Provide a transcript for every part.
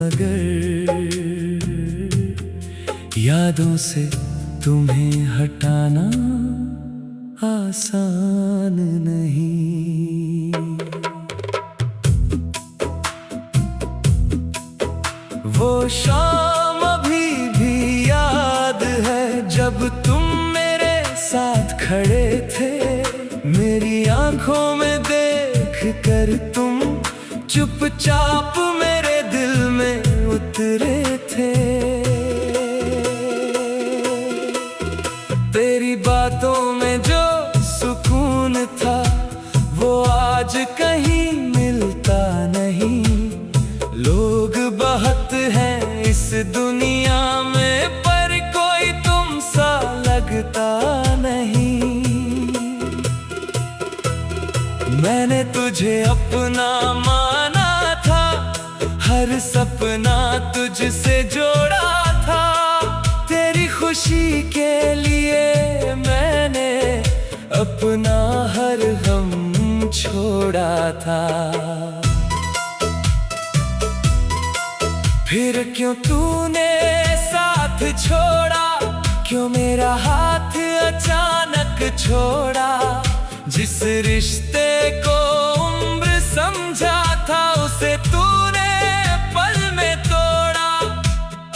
अगर यादों से तुम्हें हटाना आसान नहीं, वो शाम अभी भी याद है जब तुम मेरे साथ खड़े थे। मेरी आंखों में देख कर तुम चुपचाप मेरे दिल में उतरे थे। तेरी बातों में जो सुकून था वो आज कहीं मिलता नहीं। लोग बहुत हैं इस दुनिया में पर कोई तुम सा लगता नहीं। मैंने तुझे अपना माना था, हर सपना तुझसे जोड़ा था। तेरी खुशी के लिए मैंने अपना हर गम छोड़ा था। फिर क्यों तूने साथ छोड़ा, क्यों मेरा हाथ अचानक छोड़ा। जिस रिश्ते को उम्र समझा था उसे तूने पल में तोड़ा।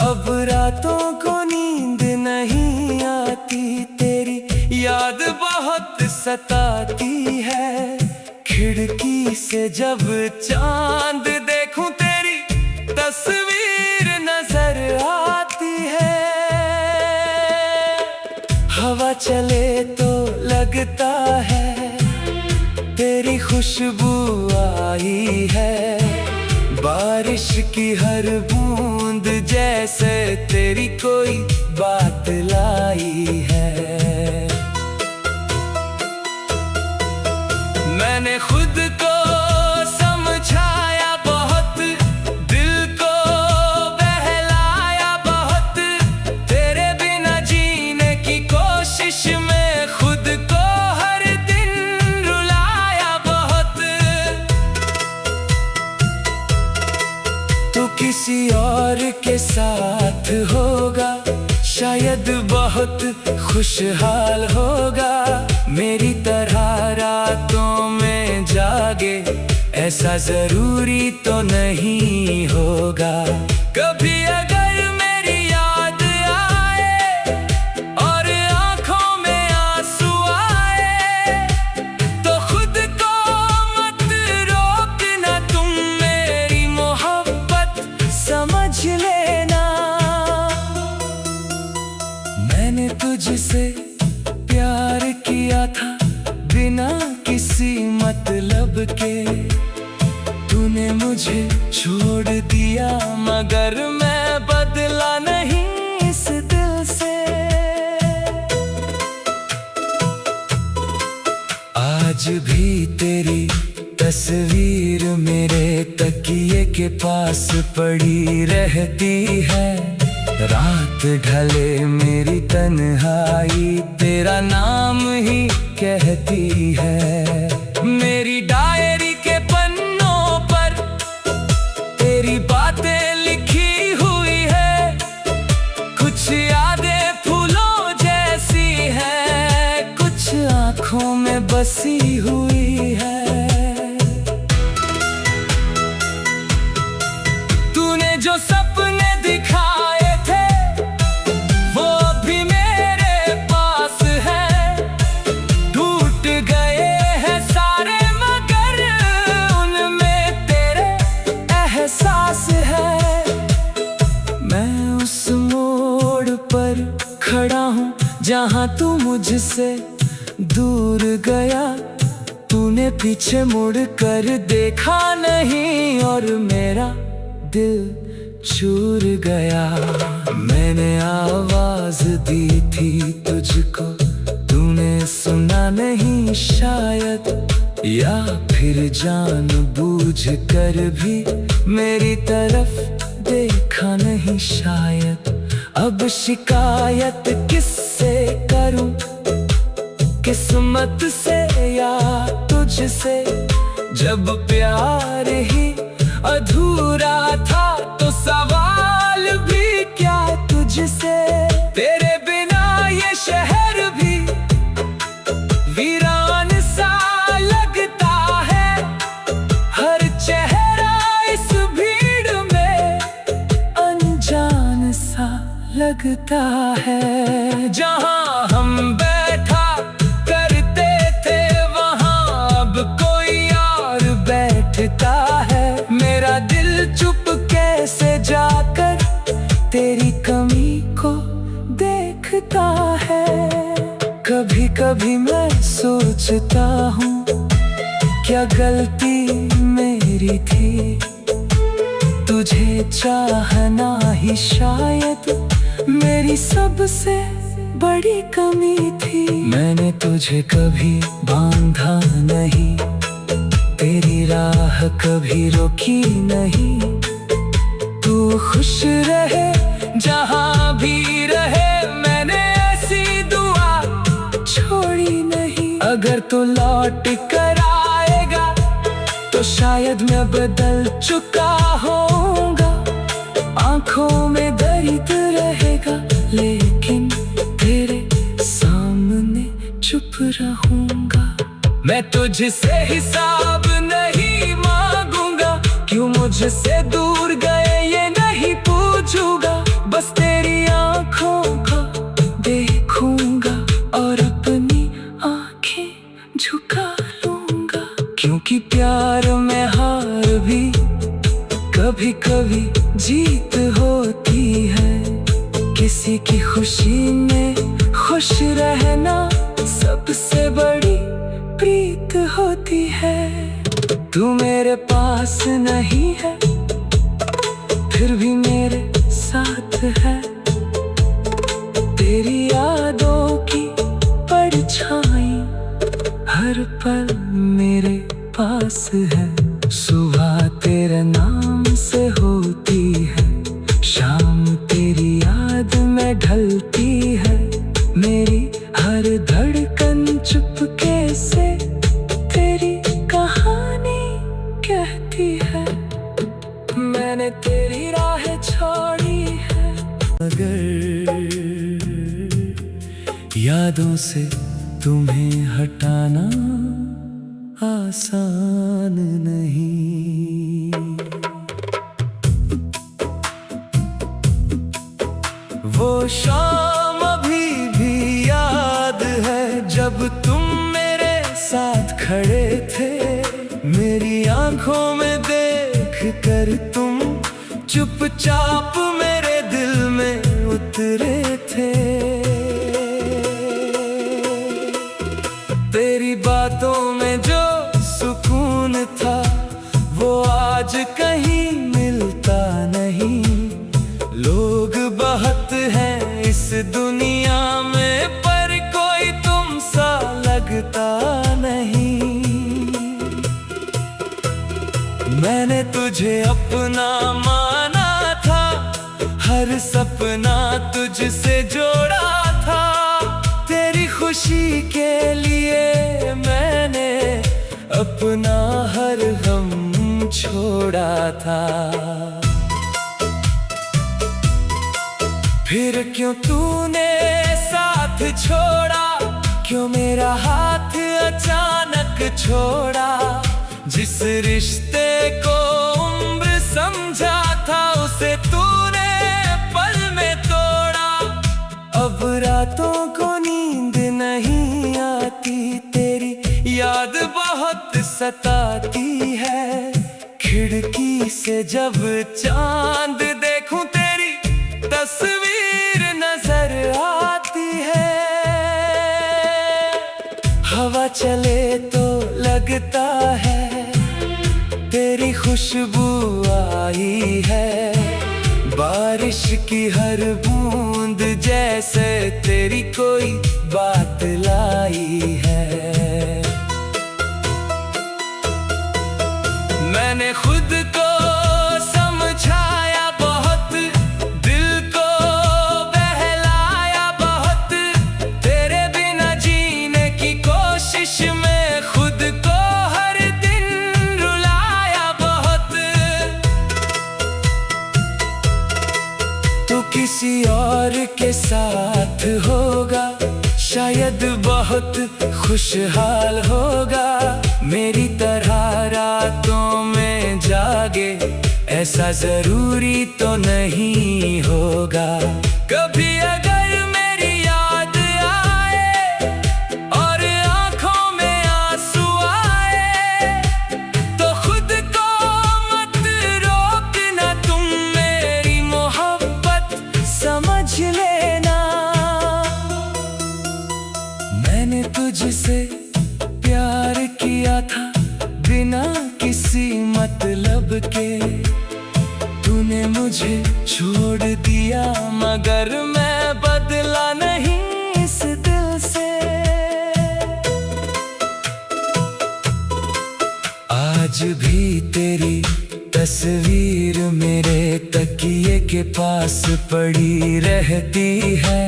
अब रातों को नींद नहीं आती, तेरी याद बहुत सताती है। खिड़की से जब चांद देखूं तेरी तस्वीर नजर आती है। हवा चले तो लगता है तेरी खुशबू आई है। बारिश की हर बूंद जैसे तेरी कोई बात लाई है। मैंने खुद को समझाया बहुत, दिल को बहलाया बहुत। तेरे बिना जीने की कोशिश में खुद को हर दिन रुलाया बहुत। तू किसी और के साथ होगा, शायद बहुत खुशहाल होगा। मेरी तरह रातों में जागे ऐसा जरूरी तो नहीं होगा। कभी अगर मेरी याद आए और आंखों में आंसू आए तो खुद को मत रोकना, तुम मेरी मोहब्बत समझ लेना। मैंने तुझसे प्यार किया था बिना किसी मतलब के। तूने मुझे छोड़ दिया मगर मैं बदला नहीं इस दिल से। आज भी तेरी तस्वीर मेरे तकिए के पास पड़ी रहती है। रात ढले मेरी तन्हाई तेरा नाम ही कहती है। मेरी डायरी के पन्नों पर तेरी बातें लिखी हुई है। कुछ यादें फूलों जैसी हैं, कुछ आंखों में बसी हुई है। तूने जो सपने दिखाए खड़ा हूँ जहाँ तू मुझसे दूर गया। तूने पीछे मुड़ कर देखा नहीं और मेरा दिल चूर गया। मैंने आवाज दी थी तुझको, तूने सुना नहीं शायद, या फिर जानबूझ कर भी मेरी तरफ देखा नहीं शायद। अब शिकायत किससे करूं, किस्मत से या तुझसे? जब प्यार ही अधूरा था तो सब लगता है। जहाँ हम बैठा करते थे वहाँ अब कोई और बैठता है। मेरा दिल चुप कैसे जाकर तेरी कमी को देखता है। कभी कभी मैं सोचता हूँ क्या गलती मेरी थी, तुझे चाहना ही शायद मेरी सबसे बड़ी कमी थी। मैंने तुझे कभी बांधा नहीं, तेरी राह कभी रोकी नहीं। तू खुश रहे जहाँ भी रहे, मैंने ऐसी दुआ छोड़ी नहीं। अगर तू लौट कर आएगा तो शायद मैं बदल चुका होऊंगा। आंखों में दर्द रहेगा लेकिन तेरे सामने चुप रहूंगा। मैं तुझसे हिसाब नहीं मांगूंगा, क्यों मुझसे दूर गए ये नहीं पूछूंगा। बस तेरी आंखों को देखूंगा और अपनी आंखें झुका लूंगा। क्योंकि प्यार में हार भी कभी कभी जीत होती है। किसी की खुशी में खुश रहना सबसे बड़ी प्रीत होती है। तू मेरे पास नहीं है फिर भी मेरे साथ है। तेरी यादों की परछाई हर पल मेरे पास है। सुबह तेरे नाम से होती है, शाम तेरी याद में ढलती है। मेरी हर धड़कन चुपके से तेरी कहानी कहती है। मैंने तेरी राह छोड़ी है। अगर यादों से तुम्हें हटाना आसान नहीं। वो शाम अभी भी याद है जब तुम मेरे साथ खड़े थे। मेरी आंखों में देख कर तुम चुपचाप मेरे दिल में उतरे थे। तेरी बातों में जो सुकून था वो आज कहीं मिलता नहीं। लोग बहुत हैं इस दुनिया में पर कोई तुम सा लगता नहीं। मैंने तुझे अपना माना था, हर सपना तुझसे जोड़ा था। तेरी खुशी के लिए मैंने अपना हर गम छोड़ा था। फिर क्यों तूने साथ छोड़ा, क्यों मेरा हाथ अचानक छोड़ा। जिस रिश्ते को उम्र समझा था उसे तूने पल में तोड़ा। अब रातों को नींद नहीं आती, तेरी याद बहुत सताती है। खिड़की से जब चांद देखूं तेरी तस्वीर नजर आती है। हवा चले तो लगता है तेरी खुशबू आई है। बारिश की हर बूंद जैसे तेरी कोई बात लाई है। मैंने खुद को समझाया बहुत, दिल को बहलाया बहुत। तेरे बिना जीने की कोशिश में खुद को हर दिन रुलाया बहुत। तू किसी और के साथ होगा, शायद बहुत खुशहाल होगा। मेरी तरह रातों में जागे ऐसा जरूरी तो नहीं होगा। कभी अगर मेरी याद आए और आंखों में आंसू आए, तो खुद को मत रोकना, तुम मेरी मोहब्बत समझ लेना। मैंने तुझसे प्यार किया था बिना किसी मतलब के, तूने मुझे छोड़ दिया मगर मैं बदला नहीं इस दिल से। आज भी तेरी तस्वीर मेरे तकिए के पास पड़ी रहती है।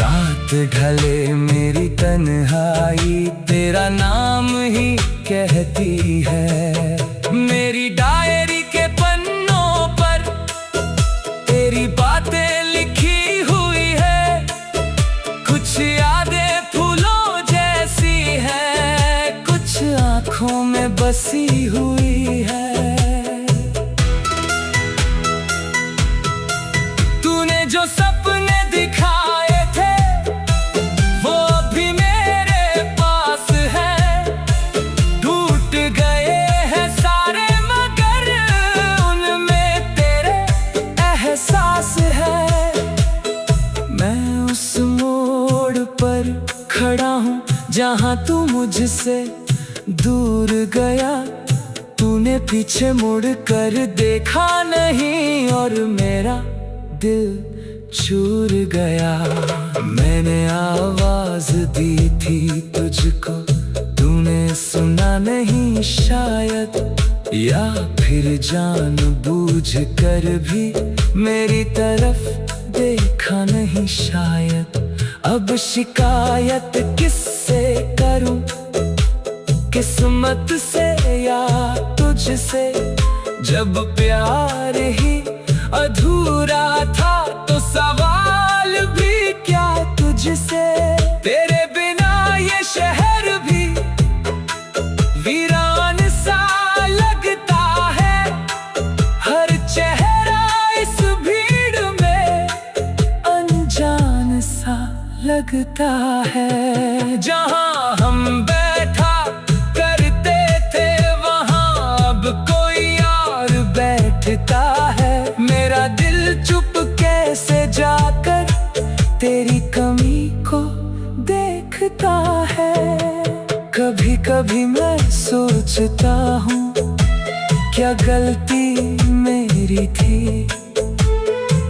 रात ढले मेरी तन्हाई तेरा नाम ही कहती है। मेरी डायरी के पन्नों पर तेरी बातें लिखी हुई है, कुछ यादें फूलों जैसी है, कुछ आंखों में बसी हुई है। तूने जो सपने दिखाए थे वो अभी मेरे पास है, टूट गए हैं सारे मगर उनमें तेरे एहसास है। मैं उस मोड़ पर खड़ा हूँ जहाँ तू मुझसे दूर गया, तूने पीछे मुड़ कर देखा नहीं और मेरा दिल चूर गया। मैंने आवाज दी थी तुझको, तूने सुना नहीं शायद, या फिर जानबूझ कर भी मेरी तरफ देखा नहीं शायद। अब शिकायत किससे करूं, किस्मत से या तुझसे? जब प्यार ही अधूरा था तो सवाल भी क्या तुझसे? तेरे बिना ये शहर भी वीरान सा लगता है, हर चेहरा इस भीड़ में अनजान सा लगता है। जहाँ हम बैठा करते थे वहाँ अब कोई और बैठता है। मेरा दिल चुप कैसे जाकर तेरी कमी को देखता है। कभी कभी मैं सोचता हूँ क्या गलती मेरी थी,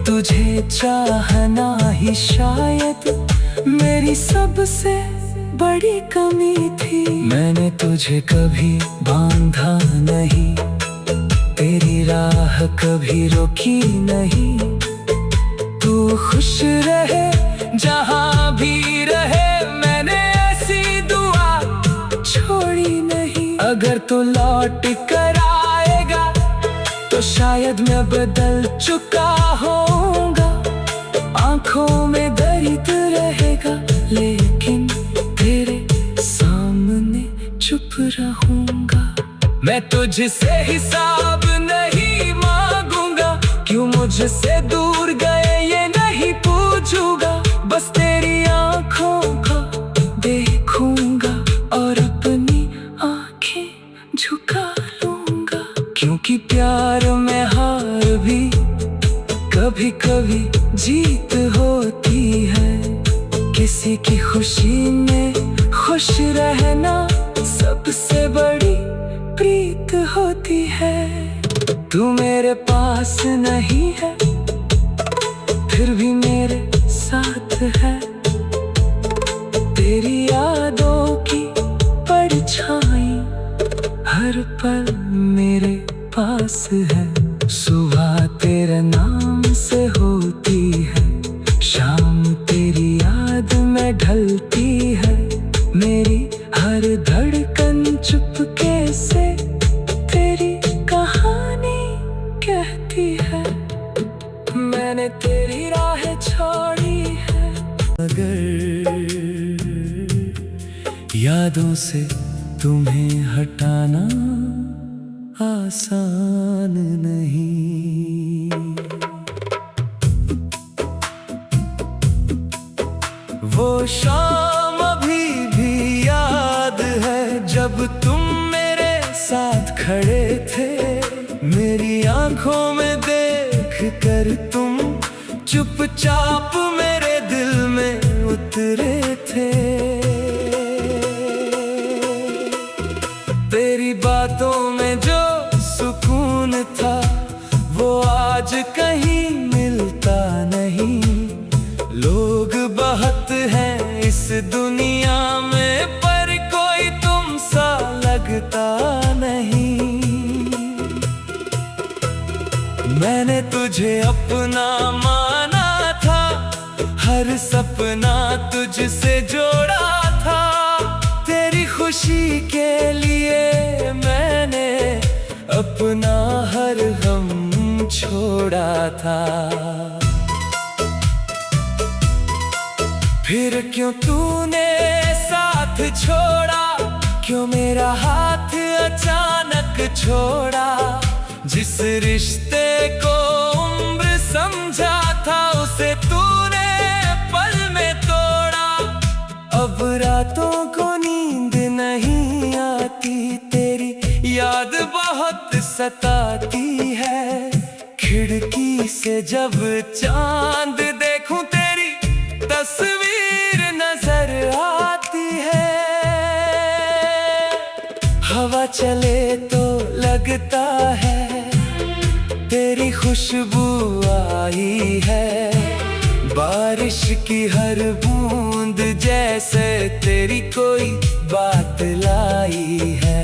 तुझे चाहना ही शायद मेरी सबसे बड़ी कमी थी। मैंने तुझे कभी बांधा नहीं, तेरी राह कभी रोकी नहीं, तू खुश रहे जहाँ भी रहे, मैंने ऐसी दुआ छोड़ी नहीं। अगर तू लौट कर आएगा तो शायद मैं बदल चुका होऊंगा, आंखों में दर्द रहेगा लेकिन तेरे सामने चुप रहूंगा। मैं तुझसे हिसाब नहीं मांगूंगा, क्यों मुझसे दूर गए ये नहीं पूछूंगा, बस तेरी आंखों को देखूंगा और अपनी आंखें झुका लूंगा। क्योंकि प्यार में हार भी कभी कभी जीत होती है, किसी की खुशी में खुश रहना सबसे बड़ी प्रीत होती है। तू मेरे पास नहीं है फिर भी मेरे साथ है, तेरी यादों की परछाई हर पल मेरे पास है। सुबह तेरे नाम से होती है, शाम तेरी याद में ढलती है, मेरी हर धड़कन चुपके से तेरी कहानी कहती है। मैंने तेरी राह छोड़ी है, अगर यादों से तुम्हें हटाना आसान नहीं। वो शाम अभी भी याद है जब तुम मेरे साथ खड़े थे, मेरी आंखों में देख कर तुम चुपचाप मेरे दिल में उतरे थे। तेरी बातों में जो सुकून था वो आज कहीं मिलता नहीं। लोग बहुत हैं इस दुनिया में पर कोई तुम सा लगता नहीं। मैंने तुझे अपना माना था, हर सपना तुझसे जोड़ा था। तेरी खुशी के लिए मैंने अपना हर गम छोड़ा था। फिर क्यों तूने साथ छोड़ा, क्यों मेरा हाथ अचानक छोड़ा। जिस रिश्ते को उम्र समझा था उसे तूने पल में तोड़ा। अब रातों को नींद नहीं आती, तेरी याद बहुत सताती है। खिड़की से जब चांद देखूं तेरी तस्वीर नजर आती है। हवा चले तो लगता है तेरी खुशबू आई है। बारिश की हर बूंद जैसे तेरी कोई बात लाई है।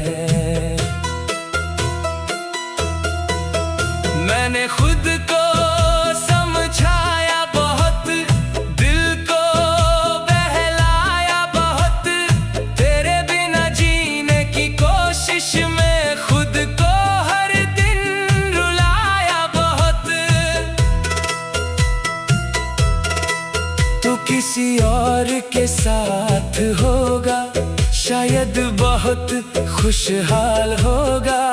मैंने खुद को समझाया बहुत, दिल को बहलाया बहुत। तेरे बिना जीने की कोशिश में खुद को हर दिन रुलाया बहुत। तू किसी और के साथ होगा, शायद बहुत खुशहाल होगा।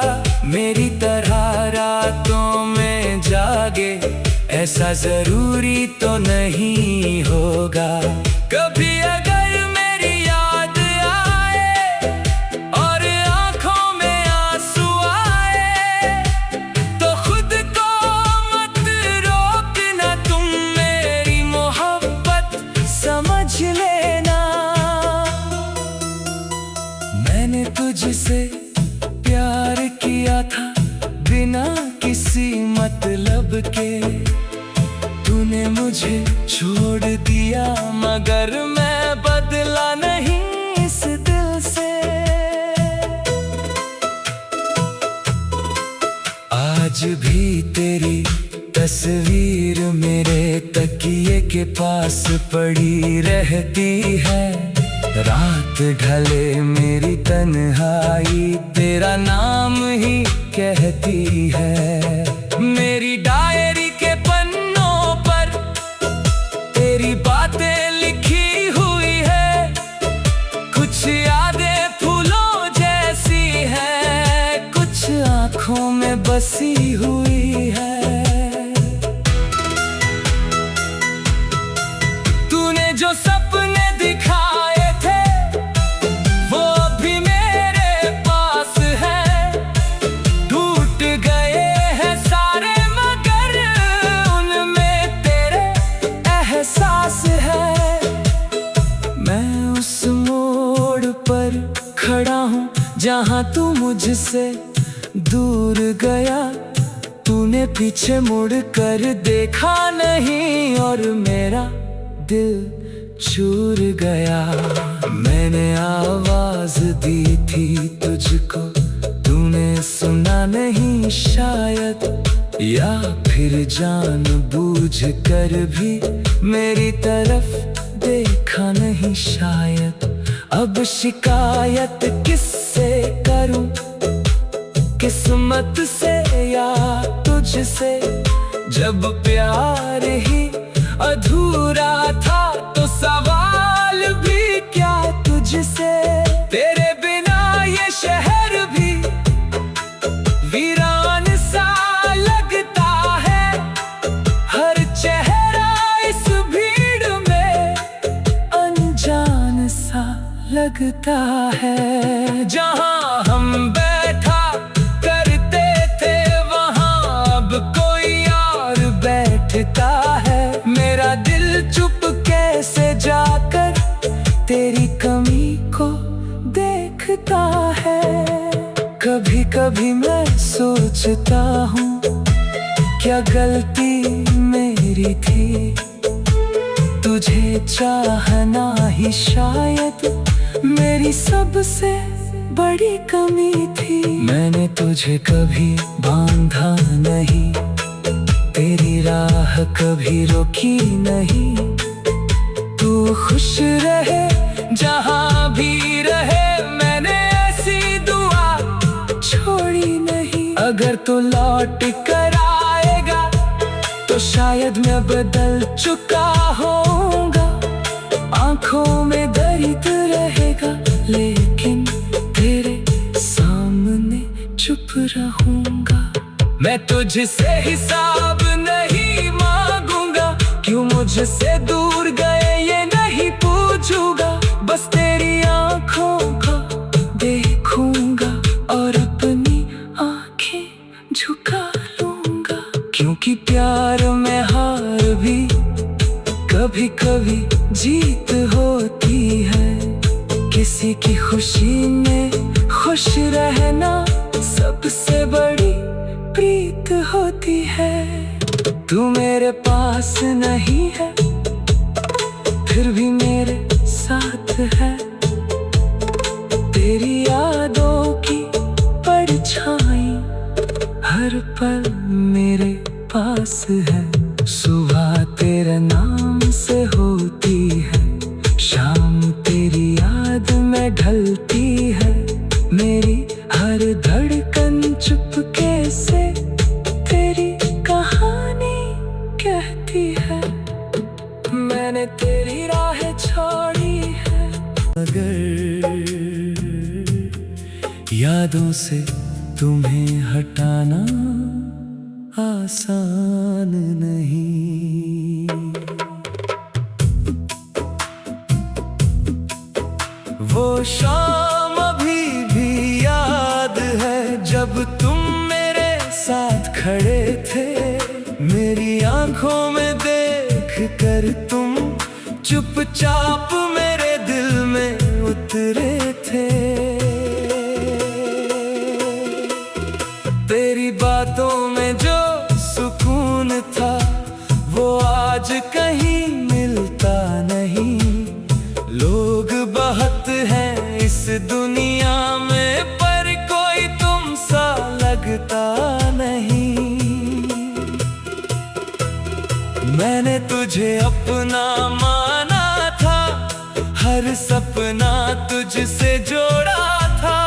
मेरी तरह रातों में जागे ऐसा जरूरी तो नहीं होगा। कभी अगर मेरी याद आए और आंखों में आंसू आए तो खुद को मत रोकना, तुम मेरी मोहब्बत समझ लेना। मैंने तुझसे प्यार किया था बिना किसी मतलब के। तूने मुझे छोड़ दिया मगर मैं बदला नहीं इस दिल से। आज भी तेरी तस्वीर मेरे तकिए के पास पड़ी रहती है। रात ढले मेरी तन्हाई तेरा नाम ही कहती है। मेरी डायरी के पन्नों पर तेरी बातें लिखी हुई है। कुछ यादें फूलों जैसी हैं, कुछ आंखों में बसी हुई है। तूने जो सपने दिखाए खड़ा हूँ जहाँ तू मुझसे दूर गया। तूने पीछे मुड़ कर देखा नहीं और मेरा दिल चूर गया। मैंने आवाज दी थी तुझको, तूने सुना नहीं शायद, या फिर जानबूझ कर भी मेरी तरफ देखा नहीं शायद। अब शिकायत किससे करूं, किस्मत से या तुझसे। जब प्यार ही अधूरा था तो सवाल भी क्या तुझसे। तेरे बिना ये शहर भी लगता है। जहाँ हम बैठा करते थे वहाँ अब कोई और बैठता है। मेरा दिल चुप कैसे जाकर तेरी कमी को देखता है। कभी कभी मैं सोचता हूँ क्या गलती मेरी थी, तुझे चाहना ही शायद मेरी सबसे बड़ी कमी थी। मैंने तुझे कभी बांधा नहीं, तेरी राह कभी रोकी नहीं। तू खुश रहे जहाँ भी रहे, मैंने ऐसी दुआ छोड़ी नहीं। अगर तू लौट कर आएगा तो शायद मैं बदल चुका होऊंगा। आंखों में दर्द रहेगा लेकिन तेरे सामने चुप रहूंगा। मैं तुझसे हिसाब नहीं मांगूंगा, क्यों मुझसे दूर गए ये नहीं पूछूंगा। बस तेरी आंखों को देखूंगा और अपनी आंखें झुका लूंगा। क्योंकि प्यार में हार भी कभी कभी जीत होती है। किसी की खुशी में खुश रहना सबसे बड़ी प्रीत होती है। तू मेरे पास नहीं है फिर भी मेरे साथ है। तेरी यादों की परछाई हर पल मेरे पास है। सुबह तेरे नाम से होती है, शाम तेरी याद में ढलती है। मेरी हर धड़कन चुपके से तेरी कहानी कहती है। मैंने तेरी राह छोड़ी है। अगर यादों से तुम्हें हटाना आसान नहीं। वो शाम अभी भी याद है जब तुम मेरे साथ खड़े थे। मेरी आंखों में देख कर तुम चुपचाप मेरे दिल में उतरे थे। तेरी बातों में जो सुकून था वो आज कहीं मिलता नहीं। लोग बहुत हैं इस दुनिया में पर कोई तुम सा लगता नहीं। मैंने तुझे अपना माना था, हर सपना तुझसे जोड़ा था।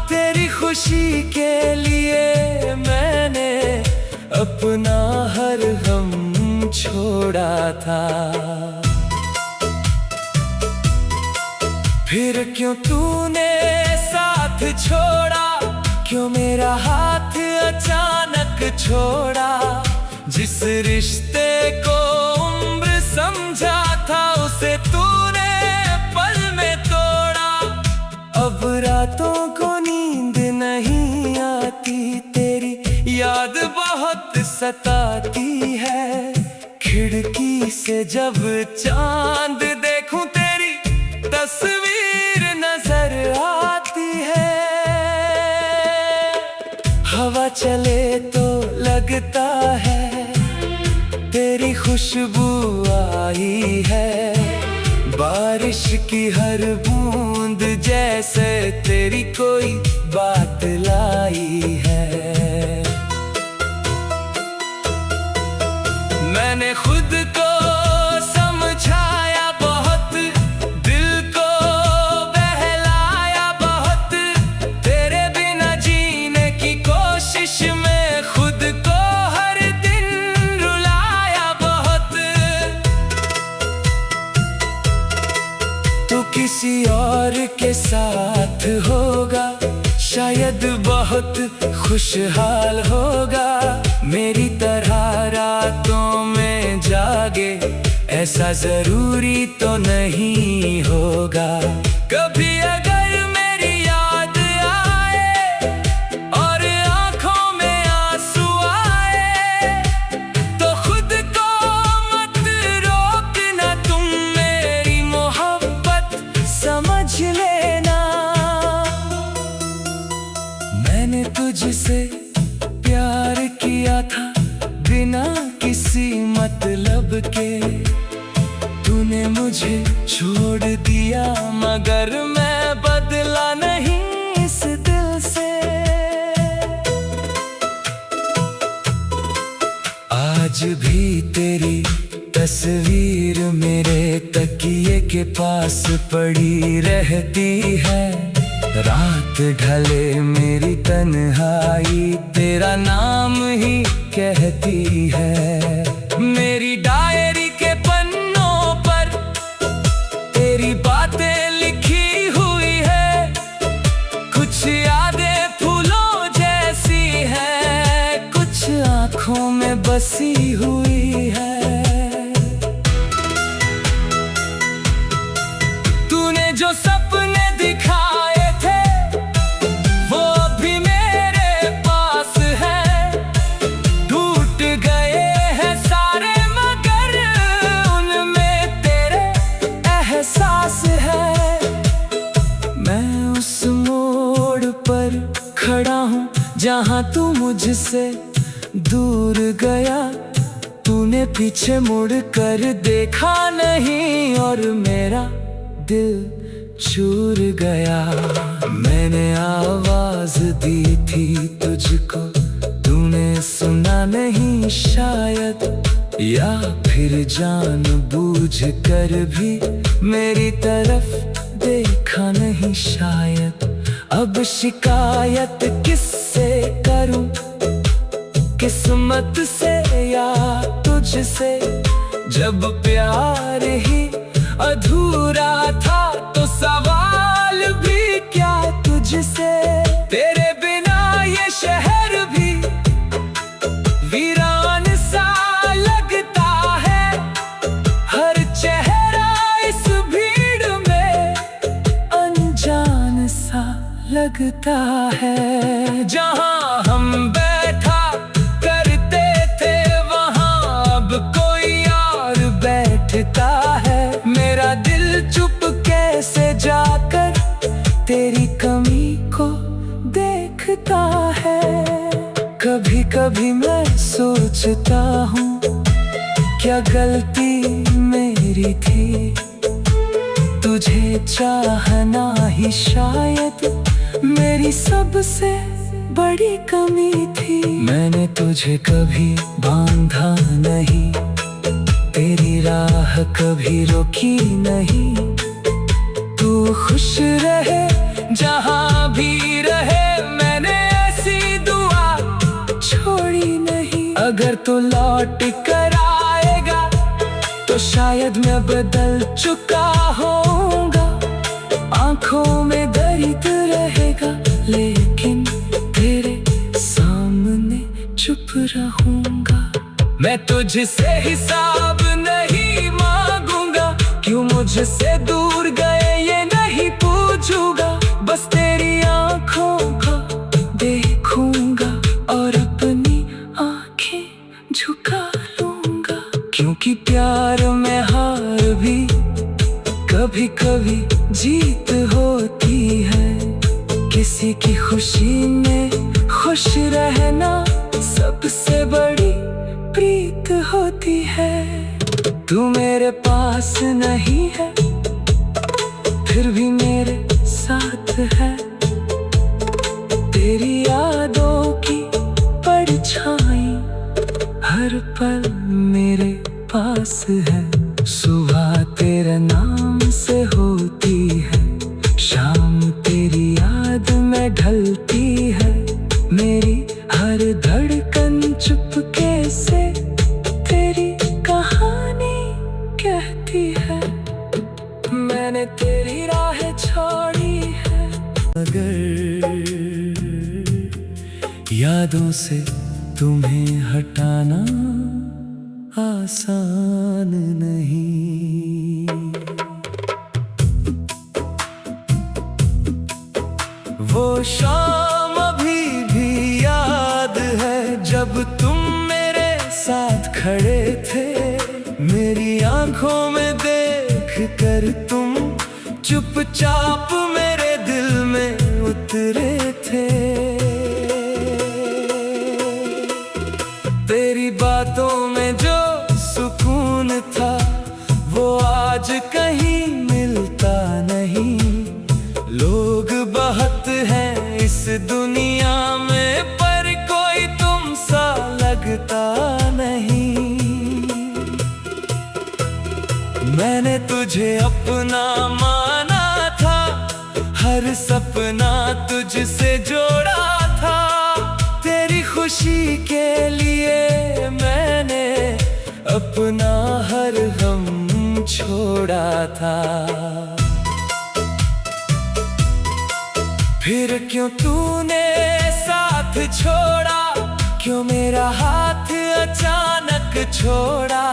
तेरी खुशी के लिए मैंने अपना हर गम छोड़ा था। फिर क्यों तूने साथ छोड़ा, क्यों मेरा हाथ अचानक छोड़ा। जिस रिश्ते को उम्र समझा था उसे तूने पल में तोड़ा। अब रातों को नींद नहीं आती, तेरी याद बहुत सताती है। खिड़की से जब चांद देखूं तेरी तस्वीर नजर आती है। हवा चले तो लगता है तेरी खुशबू आई है। बारिश की हर बूंद जैसे तेरी कोई बात लाई है। मैंने खुद को समझाया बहुत, दिल को बहलाया बहुत। तेरे बिना जीने की कोशिश में खुद को हर दिन रुलाया बहुत। तू किसी और के साथ होगा, शायद बहुत खुशहाल होगा। मेरी तरह रातों में जागे ऐसा जरूरी तो नहीं होगा। कभी अगर मेरी याद आए और आंखों में आंसू आए, तो खुद को मत रोकना, तुम मेरी मोहब्बत समझ लेना। मैंने तुझसे प्यार किया था बिना किसी मतलब के, तूने मुझे छोड़ दिया मगर मैं बदला नहीं इस दिल से। आज भी तेरी तस्वीर मेरे तकिए के पास पड़ी रहती है। रात ढले मेरी तन्हाई तेरा नाम ही कहती है। मेरी डायरी के पन्नों पर तेरी बातें लिखी हुई है, कुछ यादें फूलों जैसी है, कुछ आंखों में बसी हुई है। तूने जो सपने दिखाए थे वो अभी मेरे पास है, टूट गए हैं सारे मगर उनमें तेरे एहसास है। मैं उस मोड़ पर खड़ा हूँ जहाँ तू मुझसे दूर गया, तूने पीछे मुड़ कर देखा नहीं और मेरा दिल चूर गया। मैंने आवाज दी थी तुझको, तूने सुना नहीं शायद, या फिर जानबूझ कर भी मेरी तरफ देखा नहीं शायद। अब शिकायत किससे करूं, किस्मत से या तुझसे? जब प्यार ही अधूरा था तो सवाल भी क्या तुझसे? तेरे बिना ये शहर भी वीरान सा लगता है, हर चेहरा इस भीड़ में अनजान सा लगता है। जहाँ हम बैठा करते थे वहाँ अब कोई और बैठता है। मेरा दिल चुप कैसे जाकर तेरी कमी को देखता है। कभी कभी मैं सोचता हूँ क्या गलती मेरी थी, तुझे चाहना ही शायद मेरी सबसे बड़ी कमी थी। मैंने तुझे कभी बांधा नहीं, तेरी राह कभी रोकी नहीं, तू खुश रहे जहाँ भी रहे, मैंने ऐसी दुआ छोड़ी नहीं। अगर तू लौट कर आएगा तो शायद मैं बदल चुका होऊंगा, आंखों में दर्द रहेगा लेकिन तेरे सामने चुप रहूंगा। मैं तुझसे हिसाब नहीं मांगूंगा, क्यों मुझसे दूर गए ये नहीं पूछूंगा, बस तेरी आंखों को देखूंगा और अपनी आंखें झुका लूंगा। क्योंकि प्यार में हार भी कभी कभी जीत होती है, किसी की खुशी में खुश रहना सबसे बड़ी प्रीत होती है। तू मेरे पास नहीं है फिर भी मेरे साथ है, तेरी यादों की परछाई हर पल मेरे पास है। सुबह तेरे नाम से होती है, शाम तेरी याद में ढलती है, मेरी हर धड़कन चुपके से तेरी कहानी कहती है। मैंने तेरी राह छोड़ी है, अगर यादों से तुम्हें हटाना आसान नहीं। वो शाम अभी भी याद है जब तुम मेरे साथ खड़े थे, मेरी आंखों में देख कर तुम चुपचाप मेरे दिल में उतरे थे। तेरी बातों में जो सुकून था वो आज कहीं मिलता नहीं। लोग बहुत हैं इस दुनिया में पर कोई तुम सा लगता नहीं। मैंने तुझे अपना माना था, हर सपना तुझसे जोड़ा था। तेरी खुशी के लिए मैंने अपना हर गम छोड़ा था। फिर क्यों तूने साथ छोड़ा, क्यों मेरा हाथ अचानक छोड़ा।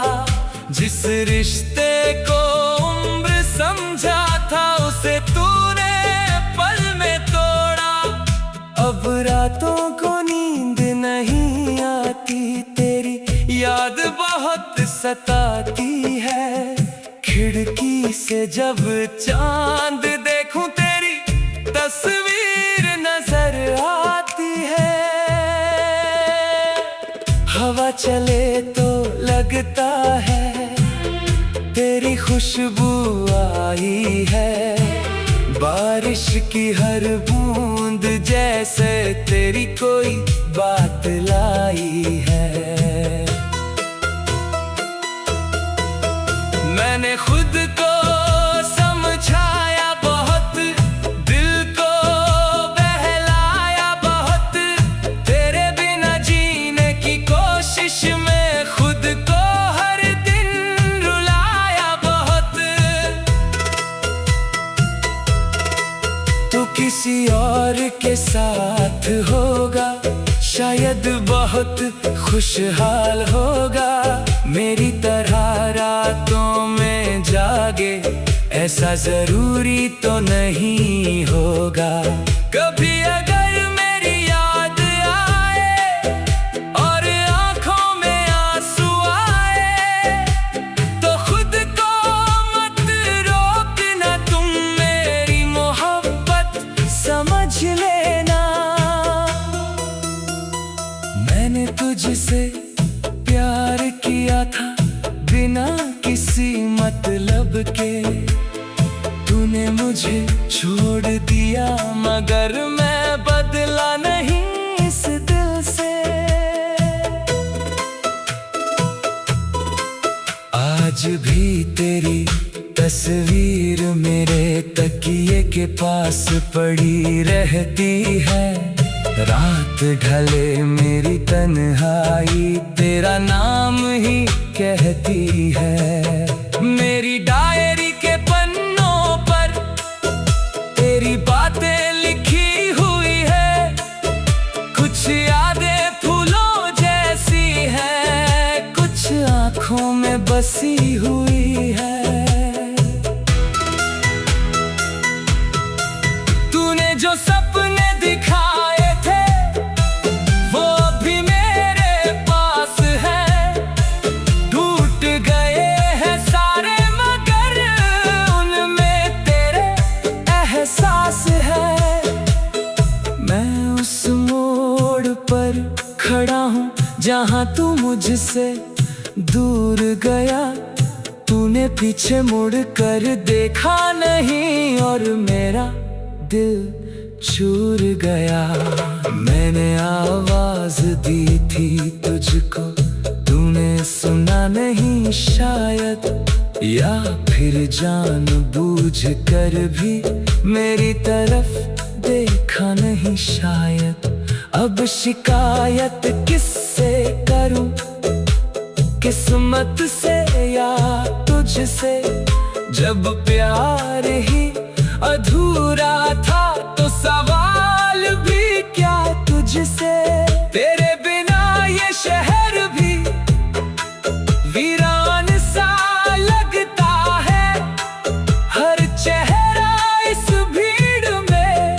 जिस रिश्ते को उम्र समझा था उसे तूने पल में तोड़ा। अब रातों को नींद नहीं आती, तेरी याद बहुत सताती है। खिड़की से जब चांद देखूं तेरी तस्वीर नजर आती है। हवा चले तो लगता है तेरी खुशबू आई है। बारिश की हर बूंद जैसे तेरी कोई बात लाई है। मैंने खुद को समझाया बहुत, दिल को बहलाया बहुत। तेरे बिना जीने की कोशिश में खुद को हर दिन रुलाया बहुत। तू किसी और के साथ होगा, शायद बहुत खुशहाल होगा। मेरी तरह रातों में जागे ऐसा जरूरी तो नहीं होगा। कभी अगर मेरी याद आए और आंखों में आंसू आए तो खुद को मत रोकना, तुम मेरी मोहब्बत समझ लेना। मैंने तुझसे प्यार किया था बिना किसी मतलब के। तूने मुझे छोड़ दिया मगर मैं बदला नहीं इस दिल से। आज भी तेरी तस्वीर मेरे तकिए के पास पड़ी रहती है। रात ढले मेरी तन्हाई तेरा नाम ही कहती है। मेरी डायरी के पन्नों पर तेरी बातें लिखी हुई है। कुछ यादें फूलों जैसी हैं, कुछ आँखों में बसी हुई है। तूने जो सपने दिखाए खड़ा हूँ जहाँ तू मुझसे दूर गया। तूने पीछे मुड़ कर देखा नहीं और मेरा दिल चूर गया। मैंने आवाज दी थी तुझको, तूने सुना नहीं शायद, या फिर जानबूझ कर भी मेरी तरफ देखा नहीं शायद। अब शिकायत किससे करूं, किस्मत से या तुझसे। जब प्यार ही अधूरा था तो सवाल भी क्या तुझसे। तेरे बिना ये शहर भी वीरान सा लगता है हर चेहरा इस भीड़ में,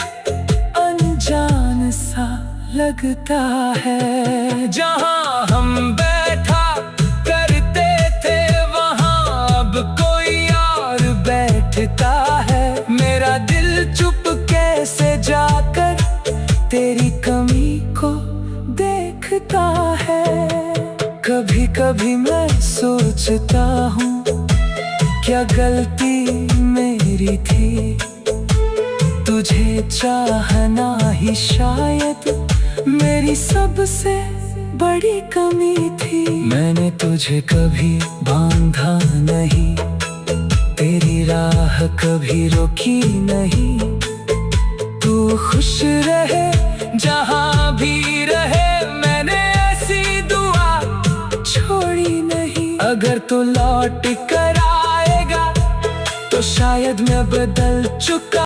अनजान सा लगता है। जहां हम बैठा करते थे वहां अब कोई और बैठता है। मेरा दिल चुप कैसे जाकर तेरी कमी को देखता है। कभी कभी मैं सोचता हूँ क्या गलती मेरी थी, तुझे चाहना ही शायद मेरी सबसे बड़ी कमी थी। मैंने तुझे कभी बांधा नहीं, तेरी राह कभी रोकी नहीं। तू खुश रहे जहां भी रहे, मैंने ऐसी दुआ छोड़ी नहीं। अगर तू लौट कर आएगा तो शायद मैं बदल चुका